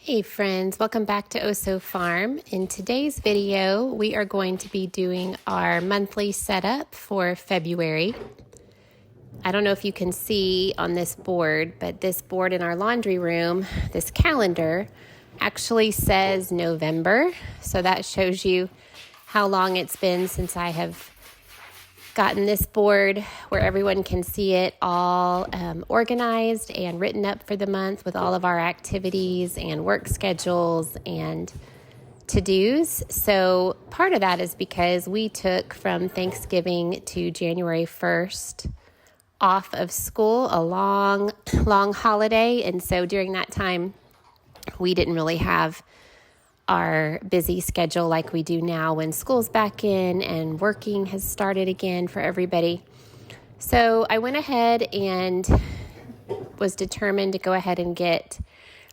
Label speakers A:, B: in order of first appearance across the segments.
A: Hey friends, welcome back to Oso Farm. In today's video, we are going to be doing our monthly setup for February. I don't know if you can see on this board, but this board in our laundry room, this calendar, actually says November. So that shows you how long it's been since I have gotten this board where everyone can see it all organized and written up for the month with all of our activities and work schedules and to-dos. So part of that is because we took from Thanksgiving to January 1st off of school, a long holiday. And so during that time, we didn't really have our busy schedule like we do now when school's back in and working has started again for everybody. So I went ahead and was determined to go ahead and get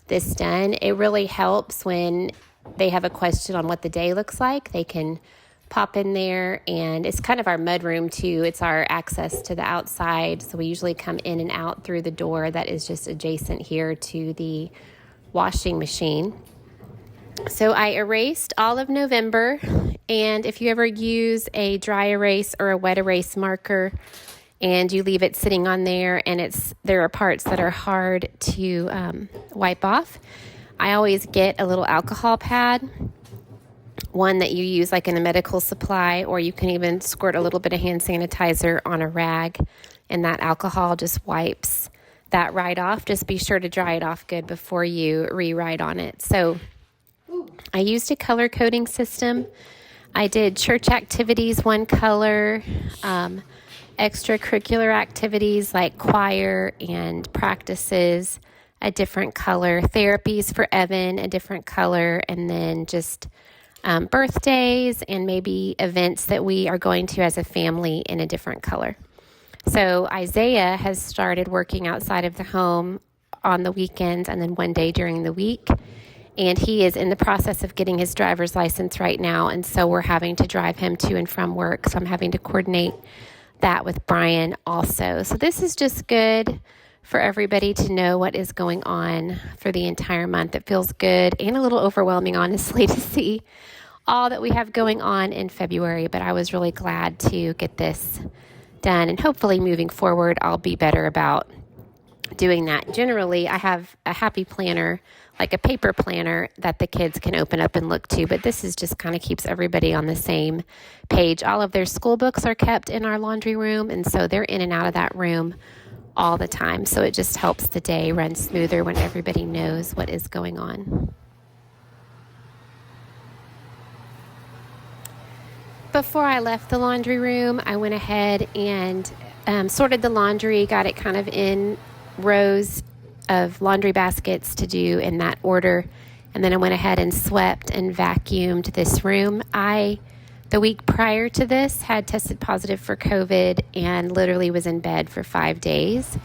A: this done. It really helps when they have a question on what the day looks like. They can pop in there, and it's kind of our mudroom too. It's our access to the outside. So we usually come in and out through the door that is just adjacent here to the washing machine. So I erased all of November, and if you ever use a dry erase or a wet erase marker and you leave it sitting on there and there are parts that are hard to wipe off, I always get a little alcohol pad, one that you use like in a medical supply, or you can even squirt a little bit of hand sanitizer on a rag, and that alcohol just wipes that right off. Just be sure to dry it off good before you rewrite on it. So I used a color coding system. I did church activities one color, extracurricular activities like choir and practices a different color, therapies for Evan a different color, and then just birthdays and maybe events that we are going to as a family in a different color. So Isaiah has started working outside of the home on the weekends and then one day during the week. And he is in the process of getting his driver's license right now. And so we're having to drive him to and from work. So I'm having to coordinate that with Brian also. So this is just good for everybody to know what is going on for the entire month. It feels good and a little overwhelming, honestly, to see all that we have going on in February. But I was really glad to get this done. And hopefully moving forward, I'll be better about doing that. Generally, I have a happy planner, like a paper planner that the kids can open up and look to, but this is just kind of keeps everybody on the same page. All of their school books are kept in our laundry room, and so they're in and out of that room all the time. So it just helps the day run smoother when everybody knows what is going on. Before I left the laundry room, I went ahead and sorted the laundry, got it kind of in rows of laundry baskets to do in that order. And then I went ahead and swept and vacuumed this room. The week prior to this, had tested positive for COVID and literally was in bed for 5 days.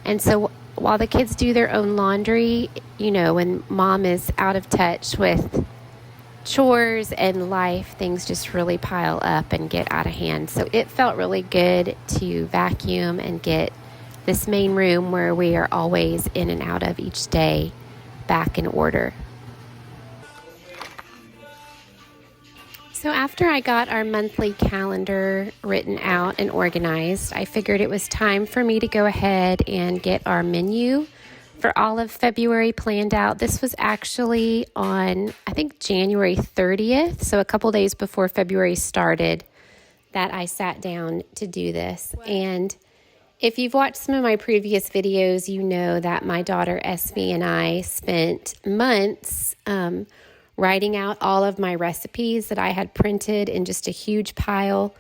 A: And so while the kids do their own laundry, when mom is out of touch with chores and life, things just really pile up and get out of hand. So it felt really good to vacuum and get this main room where we are always in and out of each day back in order. So after I got our monthly calendar written out and organized, I figured it was time for me to go ahead and get our menu for all of February planned out. This was actually on, I think, January 30th, so a couple days before February started, that I sat down to do this. And if you've watched some of my previous videos, you know that my daughter Esme and I spent months writing out all of my recipes that I had printed in just a huge pile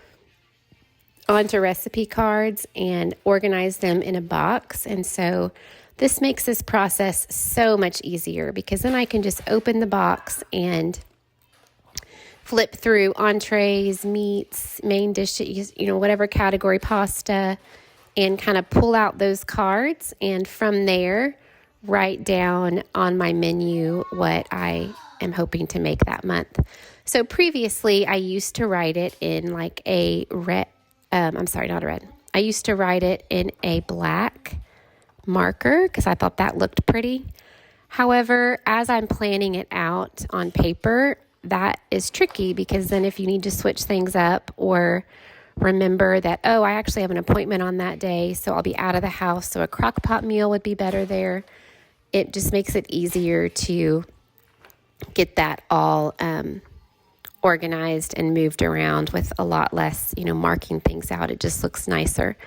A: onto recipe cards and organized them in a box. And so this makes this process so much easier because then I can just open the box and flip through entrees, meats, main dishes, whatever category, pasta, and kind of pull out those cards, and from there write down on my menu what I am hoping to make that month. So previously I used to write it in like a red, I used to write it in a black marker because I thought that looked pretty. However, as I'm planning it out on paper, that is tricky because then if you need to switch things up or remember that, oh, I actually have an appointment on that day, so I'll be out of the house, so a crock pot meal would be better there. It just makes it easier to get that all organized and moved around with a lot less, marking things out. It just looks nicer.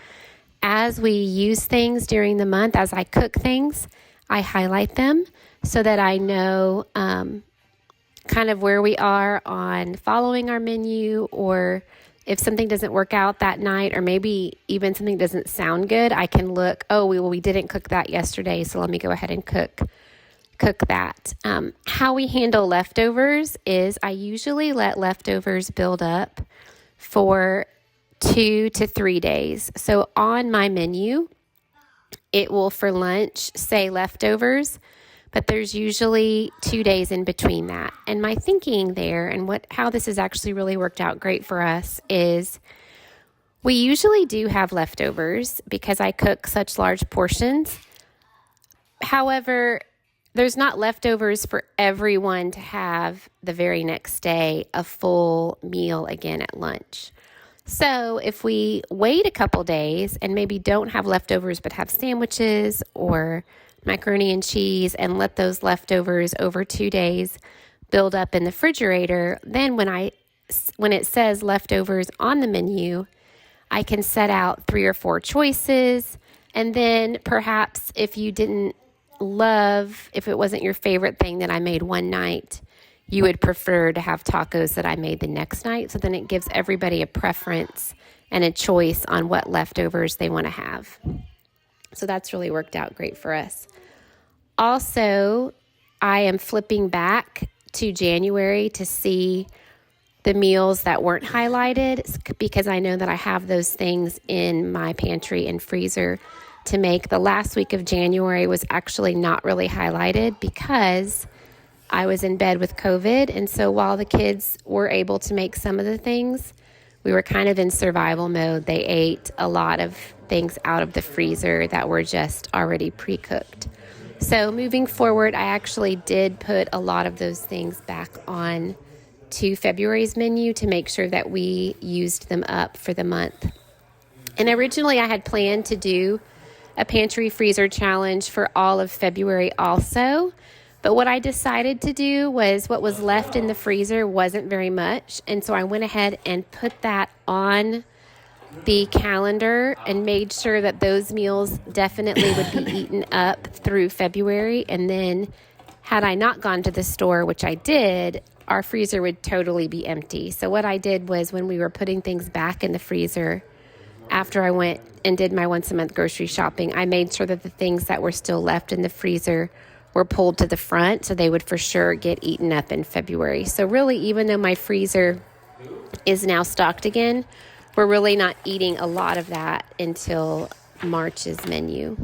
A: As we use things during the month, as I cook things, I highlight them so that I know kind of where we are on following our menu, or if something doesn't work out that night, or maybe even something doesn't sound good, I can look, we didn't cook that yesterday, so let me go ahead and cook that. How we handle leftovers is I usually let leftovers build up for 2 to 3 days. So on my menu, it will for lunch say leftovers, but there's usually 2 days in between that. And my thinking there and how this has actually really worked out great for us is we usually do have leftovers because I cook such large portions. However, there's not leftovers for everyone to have the very next day a full meal again at lunch. So if we wait a couple days and maybe don't have leftovers but have sandwiches or macaroni and cheese and let those leftovers over 2 days build up in the refrigerator, then when it says leftovers on the menu, I can set out 3 or 4 choices. And then perhaps if it wasn't your favorite thing that I made one night, you would prefer to have tacos that I made the next night. So then it gives everybody a preference and a choice on what leftovers they want to have. So that's really worked out great for us. Also, I am flipping back to January to see the meals that weren't highlighted because I know that I have those things in my pantry and freezer to make. The last week of January was actually not really highlighted because I was in bed with COVID. And so while the kids were able to make some of the things, we were kind of in survival mode. They ate a lot of things out of the freezer that were just already pre-cooked. So moving forward, I actually did put a lot of those things back on to February's menu to make sure that we used them up for the month. And originally I had planned to do a pantry freezer challenge for all of February also. But what I decided to do was what was left in the freezer wasn't very much. And so I went ahead and put that on the calendar and made sure that those meals definitely would be eaten up through February. And then had I not gone to the store, which I did, our freezer would totally be empty. So what I did was when we were putting things back in the freezer, after I went and did my once a month grocery shopping, I made sure that the things that were still left in the freezer were pulled to the front so they would for sure get eaten up in February. So really, even though my freezer is now stocked again, we're really not eating a lot of that until March's menu.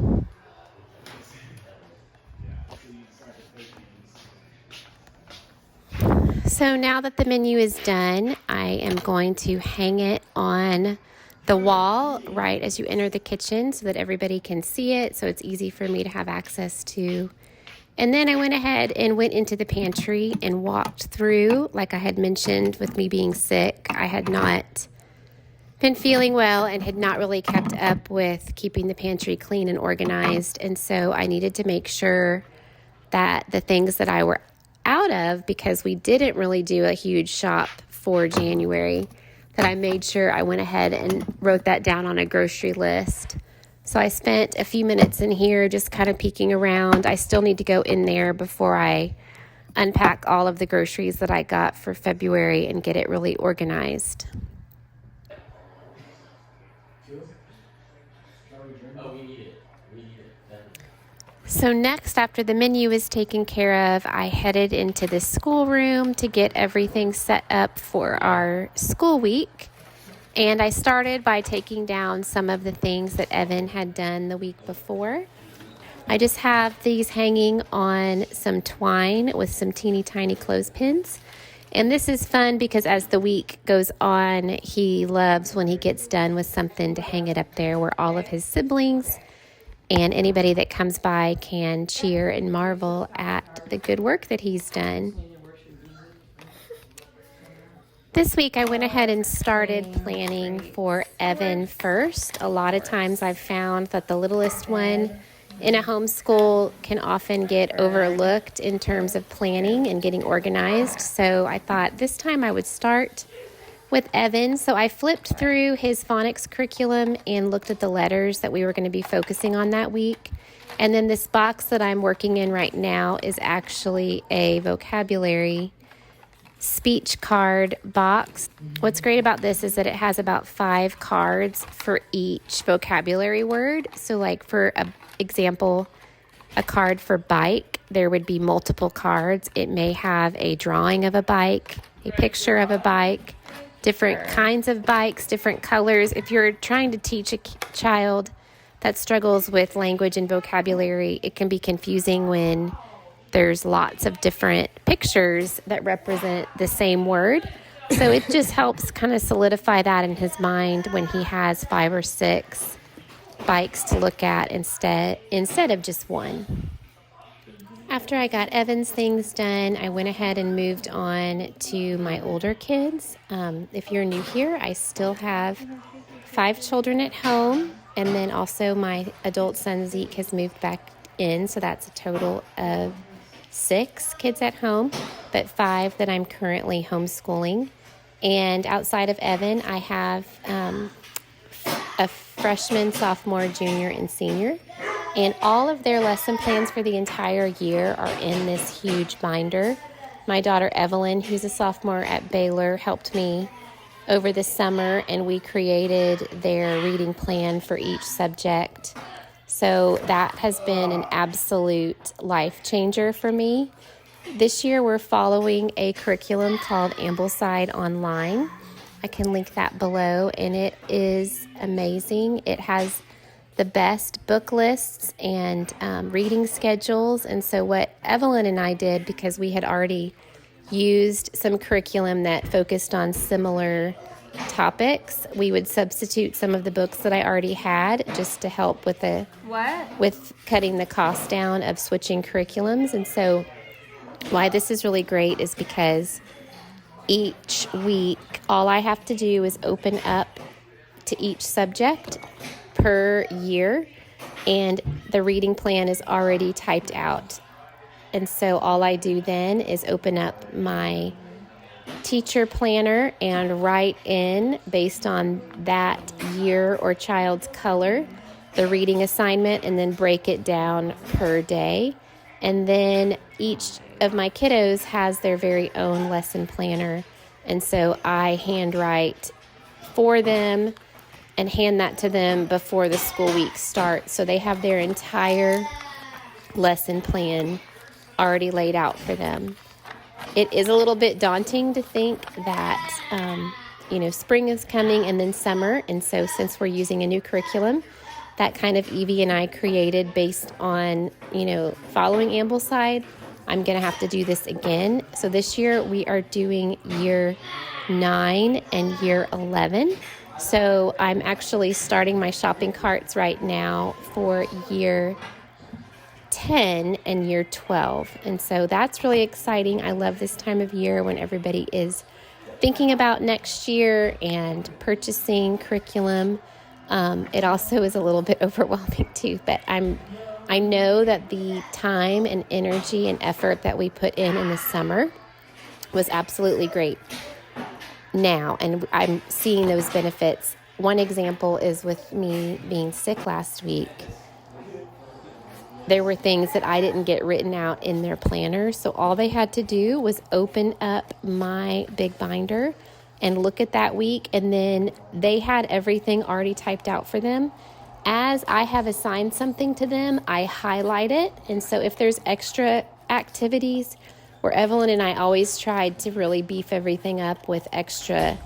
A: So now that the menu is done, I am going to hang it on the wall right as you enter the kitchen so that everybody can see it, so it's easy for me to have access to. And then I went ahead and went into the pantry and walked through, like I had mentioned with me being sick. I had not been feeling well and had not really kept up with keeping the pantry clean and organized. And so I needed to make sure that the things that I were out of, because we didn't really do a huge shop for January, that I made sure I went ahead and wrote that down on a grocery list. So I spent a few minutes in here just kind of peeking around. I still need to go in there before I unpack all of the groceries that I got for February and get it really organized. So next, after the menu is taken care of, I headed into the schoolroom to get everything set up for our school week. And I started by taking down some of the things that Evan had done the week before. I just have these hanging on some twine with some teeny tiny clothespins. And this is fun because as the week goes on, he loves when he gets done with something to hang it up there where all of his siblings and anybody that comes by can cheer and marvel at the good work that he's done. This week I went ahead and started planning for Evan first. A lot of times I've found that the littlest one in a homeschool can often get overlooked in terms of planning and getting organized. So I thought this time I would start with Evan. So I flipped through his phonics curriculum and looked at the letters that we were going to be focusing on that week. And then this box that I'm working in right now is actually a vocabulary speech card box. What's great about this is that it has about 5 cards for each vocabulary word. So like for example, a card for bike, there would be multiple cards. It may have a drawing of a bike, a picture of a bike, different kinds of bikes, different colors. If you're trying to teach a child that struggles with language and vocabulary, it can be confusing when there's lots of different pictures that represent the same word. So it just helps kind of solidify that in his mind when he has 5 or 6 bikes to look at instead of just one. After I got Evan's things done, I went ahead and moved on to my older kids. If you're new here, I still have 5 children at home, and then also my adult son Zeke has moved back in, so that's a total of 6 kids at home, but 5 that I'm currently homeschooling. And outside of Evan, I have a freshman, sophomore, junior, and senior. And all of their lesson plans for the entire year are in this huge binder. My daughter Evelyn, who's a sophomore at Baylor, helped me over the summer, and we created their reading plan for each subject. So that has been an absolute life changer for me. This year we're following a curriculum called Ambleside Online. I can link that below, and it is amazing. It has the best book lists and reading schedules. And so what Evelyn and I did, because we had already used some curriculum that focused on similar topics, we would substitute some of the books that I already had just to help with cutting the cost down of switching curriculums. And so why this is really great is because each week all I have to do is open up to each subject per year, and the reading plan is already typed out. And so all I do then is open up my teacher planner and write in, based on that year or child's color, the reading assignment, and then break it down per day. And then each of my kiddos has their very own lesson planner, and so I handwrite for them and hand that to them before the school week starts, so they have their entire lesson plan already laid out for them. It is a little bit daunting to think that, spring is coming and then summer. And so since we're using a new curriculum that kind of Evie and I created based on, following Ambleside, I'm going to have to do this again. So this year we are doing year 9 and year 11. So I'm actually starting my shopping carts right now for year 10 and year 12. And so that's really exciting. I love this time of year when everybody is thinking about next year and purchasing curriculum. It also is a little bit overwhelming too, but I know that the time and energy and effort that we put in the summer was absolutely great now, and I'm seeing those benefits. One example is with me being sick last week. There were things that I didn't get written out in their planner, so all they had to do was open up my big binder and look at that week, and then they had everything already typed out for them. As I have assigned something to them, I highlight it, and so if there's extra activities, where Evelyn and I always tried to really beef everything up with extra,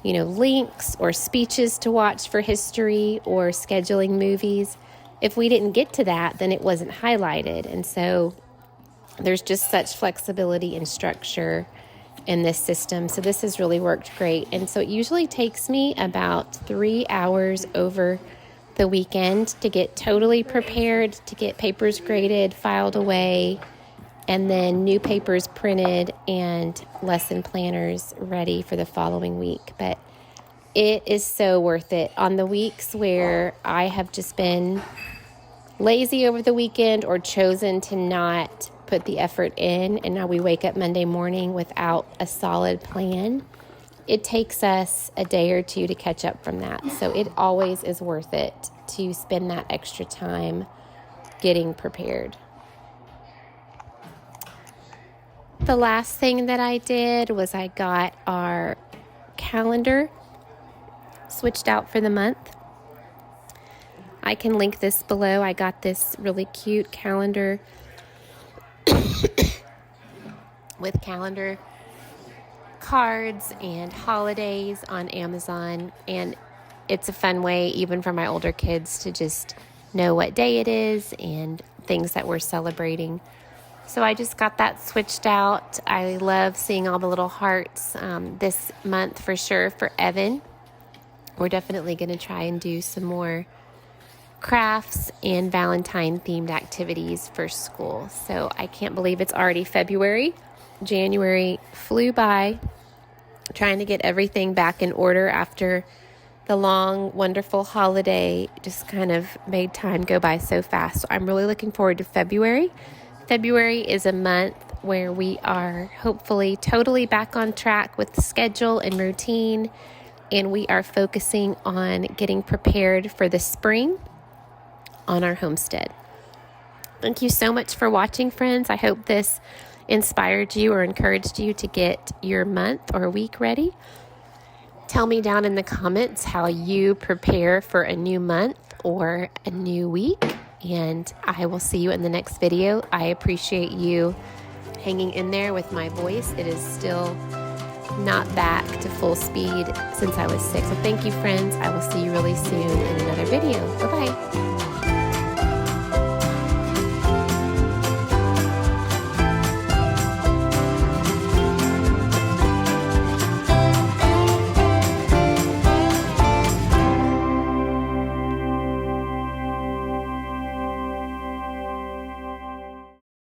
A: links or speeches to watch for history or scheduling movies. If we didn't get to that, then it wasn't highlighted. And so there's just such flexibility and structure in this system. So this has really worked great. And so it usually takes me about 3 hours over the weekend to get totally prepared, to get papers graded, filed away, and then new papers printed and lesson planners ready for the following week. But it is so worth it. On the weeks where I have just been lazy over the weekend or chosen to not put the effort in, and now we wake up Monday morning without a solid plan, it takes us a day or two to catch up from that. So it always is worth it to spend that extra time getting prepared. The last thing that I did was I got our calendar switched out for the month. I can link this below. I got this really cute calendar with calendar cards and holidays on Amazon, and it's a fun way even for my older kids to just know what day it is and things that we're celebrating. So I just got that switched out. I love seeing all the little hearts this month for sure for Evan. We're definitely going to try and do some more crafts and Valentine themed activities for school. So I can't believe it's already February. January flew by, trying to get everything back in order after the long, wonderful holiday just kind of made time go by so fast. So I'm really looking forward to February. February is a month where we are hopefully totally back on track with the schedule and routine, and we are focusing on getting prepared for the spring on our homestead. Thank you so much for watching, friends. I hope this inspired you or encouraged you to get your month or week ready. Tell me down in the comments how you prepare for a new month or a new week, and I will see you in the next video. I appreciate you hanging in there with my voice. It is still not back to full speed since I was sick. So thank you, friends. I will see you really soon in another video. Bye-bye.